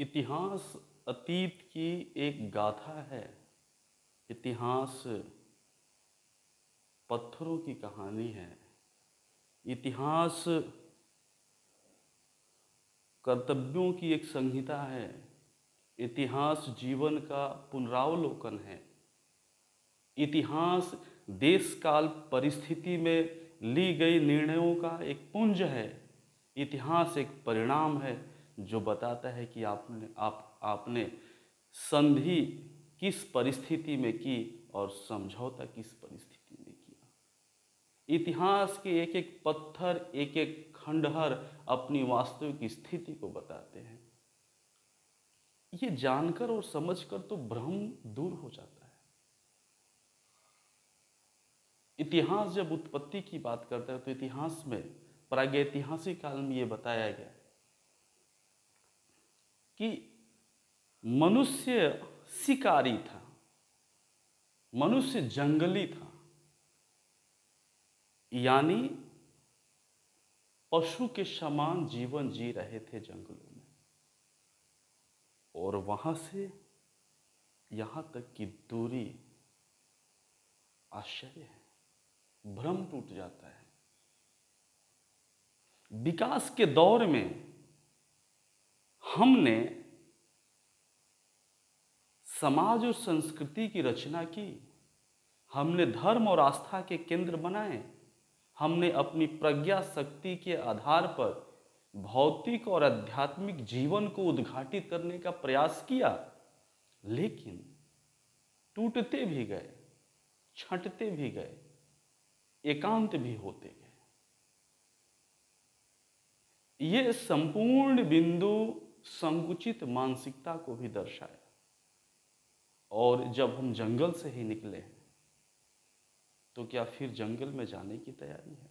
इतिहास अतीत की एक गाथा है। इतिहास पत्थरों की कहानी है। इतिहास कर्तव्यों की एक संहिता है। इतिहास जीवन का पुनरावलोकन है। इतिहास देश काल परिस्थिति में ली गई निर्णयों का एक पुंज है। इतिहास एक परिणाम है जो बताता है कि आपने संधि किस परिस्थिति में की और समझौता किस परिस्थिति में किया। इतिहास के एक एक पत्थर, एक एक खंडहर अपनी वास्तविक स्थिति को बताते हैं। ये जानकर और समझकर तो भ्रम दूर हो जाता है। इतिहास जब उत्पत्ति की बात करता है तो इतिहास में प्रागैतिहासिक काल में ये बताया गया कि मनुष्य शिकारी था, मनुष्य जंगली था, यानी पशु के समान जीवन जी रहे थे जंगलों में। और वहां से यहां तक की दूरी आश्चर्य है, भ्रम टूट जाता है। विकास के दौर में हमने समाज और संस्कृति की रचना की। हमने धर्म और आस्था के केंद्र बनाए। हमने अपनी प्रज्ञा शक्ति के आधार पर भौतिक और आध्यात्मिक जीवन को उद्घाटित करने का प्रयास किया, लेकिन टूटते भी गए, छंटते भी गए, एकांत भी होते गए। ये संपूर्ण बिंदु संकुचित मानसिकता को भी दर्शाया। और जब हम जंगल से ही निकले हैं तो क्या फिर जंगल में जाने की तैयारी है?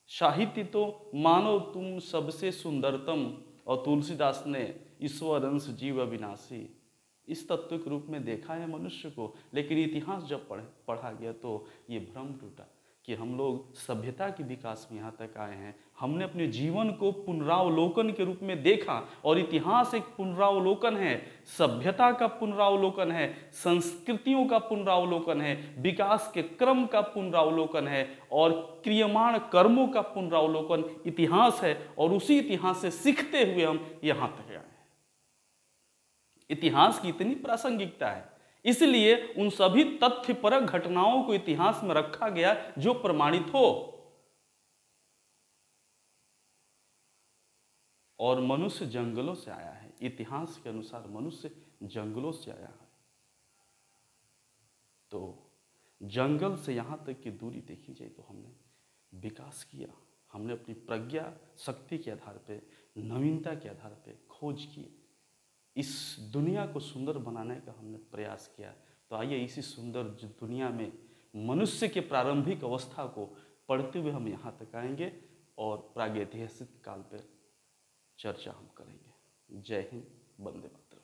साहित्य तो मानो तुम सबसे सुंदरतम और तुलसीदास ने ईश्वर अंश जीव अविनाशी इस तत्व के रूप में देखा है मनुष्य को। लेकिन इतिहास जब पढ़ा गया तो ये भ्रम टूटा कि हम लोग सभ्यता के विकास में यहाँ तक आए हैं। हमने अपने जीवन को पुनरावलोकन के रूप में देखा और इतिहास एक पुनरावलोकन है, सभ्यता का पुनरावलोकन है, संस्कृतियों का पुनरावलोकन है, विकास के क्रम का पुनरावलोकन है और क्रियमाण कर्मों का पुनरावलोकन इतिहास है। और उसी इतिहास से सीखते हुए हम यहाँ तक आए हैं। इतिहास की इतनी प्रासंगिकता है, इसलिए उन सभी तथ्यपरक घटनाओं को इतिहास में रखा गया जो प्रमाणित हो। और मनुष्य जंगलों से आया है। इतिहास के अनुसार मनुष्य जंगलों से आया है। तो जंगल से यहां तक की दूरी देखी जाए तो हमने विकास किया। हमने अपनी प्रज्ञा शक्ति के आधार पर, नवीनता के आधार पर खोज की। इस दुनिया को सुंदर बनाने का हमने प्रयास किया। तो आइए इसी सुंदर दुनिया में मनुष्य के प्रारंभिक अवस्था को पढ़ते हुए हम यहाँ तक आएंगे और प्रागैतिहासिक काल पर चर्चा हम करेंगे। जय हिंद, वंदे मातरम।